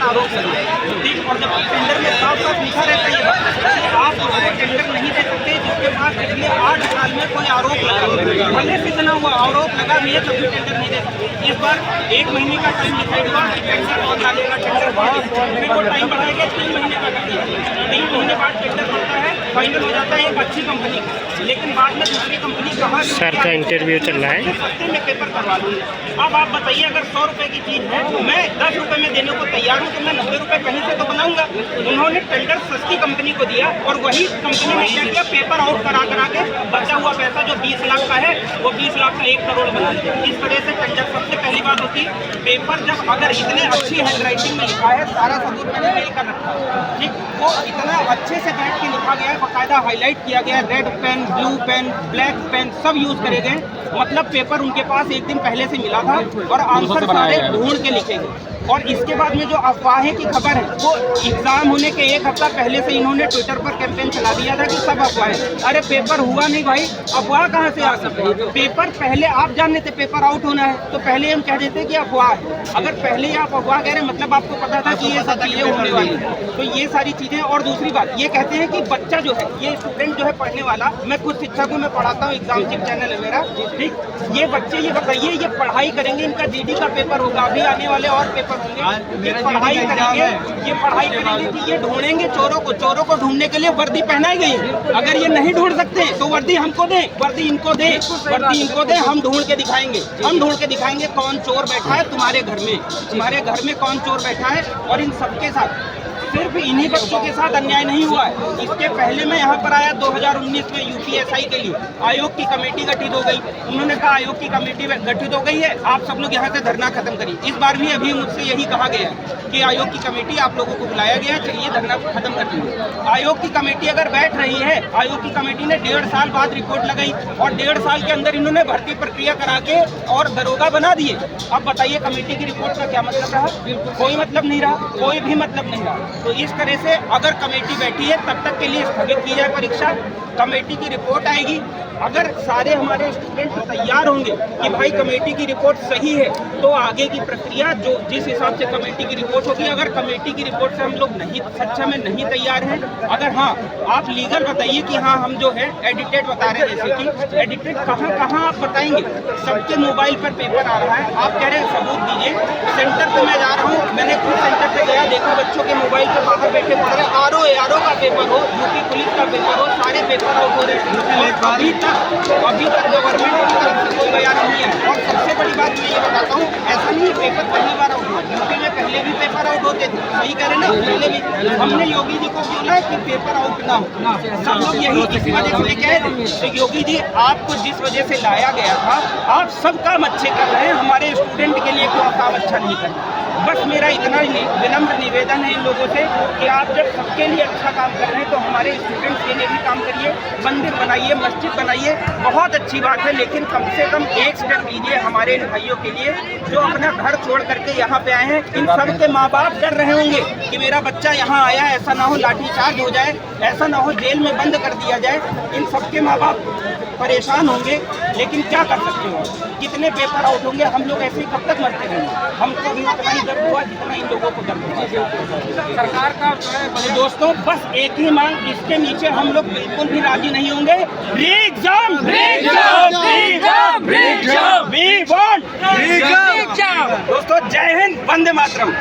आरोप लगा, ठीक। और जब टेंडर में साफ साफ लिखा रहता है कि आप उसको टेंडर नहीं दे सकते जिसके पास पिछले 8 साल में कोई आरोप लगा, भले से इतना हुआ आरोप लगा भी है तभी टेंडर नहीं दे सकते। इस बार 1 महीने का टाइम डिसाइड हुआ कि टेंडर और डालेगा, टेंडर फिर वो टाइम बढ़ाया गया 3 महीने का कर दिया। 3 महीने बाद टेंडर बनता है, फाइनल हो जाता है एक अच्छी कंपनी का, लेकिन बाद में दूसरी कंपनी कहा सर का इंटरव्यू चल रहा है, सस्ते में पेपर करवा लूँगा। अब आप बताइए, अगर 100 रुपये की चीज़ है मैं 10 रुपये में देने को तैयार हूँ, तो मैं 90 रुपये कहीं से तो बनाऊंगा। उन्होंने टेंडर सस्ती कंपनी को दिया और वही कंपनी ने क्या किया, पेपर आउट करा के बचा हुआ पैसा जो 20 लाख का है वो 20 लाख का 1 करोड़ बना दिया। इस तरह से टेंडर, सबसे पहली बात होती है पेपर जब अगर इतने अच्छी हैंड राइटिंग में लिखा है, सारा सबूत मैंने मेल कर रखा है, ठीक, वो इतना अच्छे से बैठ के लिखा गया है, बाकायदा हाईलाइट किया गया है, red pen, blue pen, black pen सब यूज करे गए, मतलब पेपर उनके पास एक दिन पहले से मिला था और आंसर सारे ढूंढ के लिखे गए। और इसके बाद में जो अफवाहें की खबर है वो एग्जाम होने के 1 हफ्ता पहले से इन्होंने ट्विटर पर कैंपेन चला दिया था कि सब अफवाह है। अरे पेपर हुआ नहीं भाई, अफवाह कहाँ से आ सकती है? पेपर पहले आप जान लेते पेपर आउट होना है तो पहले हम कह देते कि अफवाह है। अगर पहले ही आप अफवाह कह रहे हैं मतलब आपको पता था कि ये सब चीजें होने वाली है। तो ये सारी चीजें, और दूसरी बात ये कहते हैं कि बच्चा जो है, ये स्टूडेंट जो है पढ़ने वाला, मैं खुद शिक्षक हूँ, मैं पढ़ाता हूँ, एग्जाम चिप चैनल है मेरा, ठीक। ये बच्चे ये बताइए, ये पढ़ाई करेंगे, इनका जीडी का पेपर होगा, अभी आने वाले और पेपर होंगे, पढ़ाई करेंगे, ये पढ़ाई करेंगे कि ये ढूंढेंगे चोरों को ढूंढने के लिए वर्दी पहनाई गई है। अगर ये नहीं ढूंढ सकते तो वर्दी हमको दें, वर्दी इनको दें, वर्दी इनको दें, हम ढूंढ के दिखाएंगे, हम ढूंढ के दिखाएंगे कौन चोर बैठा है तुम्हारे घर में, तुम्हारे घर में कौन चोर बैठा है। और इन सबके साथ सिर्फ इन्हीं बच्चों के साथ अन्याय नहीं हुआ है। इसके पहले मैं यहाँ पर आया 2019 में यूपीएसआई के लिए, आयोग की कमेटी गठित हो गई। उन्होंने कहा आयोग की कमेटी गठित हो गई है, आप सब लोग यहाँ से धरना खत्म करिए। इस बार भी अभी मुझसे यही कहा गया है कि आयोग की कमेटी आप लोगों को बुलाया गया, चलिए धरना खत्म कर दीजिए। आयोग की कमेटी अगर बैठ रही है, आयोग की कमेटी ने 1.5 साल बाद रिपोर्ट लगाई और 1.5 साल के अंदर इन्होंने भर्ती प्रक्रिया करा के और दरोगा बना दिए। अब बताइए कमेटी की रिपोर्ट का क्या मतलब रहा? कोई मतलब नहीं रहा, कोई भी मतलब नहीं रहा। तो इस तरह से अगर कमेटी बैठी है तब तक के लिए स्थगित की जाए परीक्षा, कमेटी की रिपोर्ट आएगी। अगर सारे हमारे स्टूडेंट तैयार होंगे कि भाई कमेटी की रिपोर्ट सही है तो आगे की प्रक्रिया जो जिस हिसाब से कमेटी की रिपोर्ट होगी, अगर कमेटी की रिपोर्ट से हम लोग नहीं सच्चा में नहीं तैयार हैं, अगर हाँ आप लीगल बताइए कि हाँ हम जो है एडिटेड बता रहे हैं, जैसे कि एडिटेड कहाँ आप बताएंगे? सबके मोबाइल पर पेपर आ रहा है, आप कह रहे हैं सबूत दीजिए। सेंटर पे मैं जा रहा हूँ, मैंने खुद सेंटर पे गया, देखा बच्चों के मोबाइल पे बाहर बैठे पढ़ रहे, आरओ का पेपर हो, यूपी पुलिस का पेपर हो, सारे पेपर आउट हो रहे हैं। अभी तक गवर्नमेंट की तरफ से कोई बयान नहीं है। और सबसे बड़ी बात मैं ये बताता हूँ, ऐसा नहीं पेपर पहली बार आउट हुआ, यूपी में पहले भी पेपर आउट होते थे, सही कह रहे ना, पहले भी हमने योगी जी को बोला कि पेपर आउट ना हो, सब लोग यही इसी वजह से कह रहे हैं। योगी जी आपको जिस वजह से लाया गया था, आप सब काम अच्छे कर रहे हैं, हमारे स्टूडेंट के लिए कोई काम अच्छा नहीं कर रहे। बस मेरा इतना ही विनम्र निवेदन है इन लोगों से कि आप जब सबके लिए अच्छा काम कर रहे हैं तो हमारे स्टूडेंट्स के लिए भी काम करिए, मंदिर बनाइए, मस्जिद बनाइए, बहुत अच्छी बात है, लेकिन कम से कम एक स्टेप लीजिए हमारे इन भाइयों के लिए जो अपना घर छोड़ करके यहाँ पे आए हैं। इन सब के माँ बाप डर रहे होंगे कि मेरा बच्चा यहाँ आया, ऐसा ना हो लाठीचार्ज हो जाए, ऐसा ना हो जेल में बंद कर दिया जाए। इन सबके माँ बाप परेशान होंगे, लेकिन क्या कर सकते हो? कितने पेपर आउट होंगे, हम लोग ऐसे ही कब तक मरते रहेंगे? हमको भी उतना ही दर्द हुआ जितना इन लोगों को दर्द हुआ। सरकार का दोस्तों बस एक ही मांग, इसके नीचे हम लोग बिल्कुल भी राजी नहीं होंगे। Re-exam, re-exam, re-exam, re-exam, we want re-exam. दोस्तों जय हिंद, वंदे मातरम।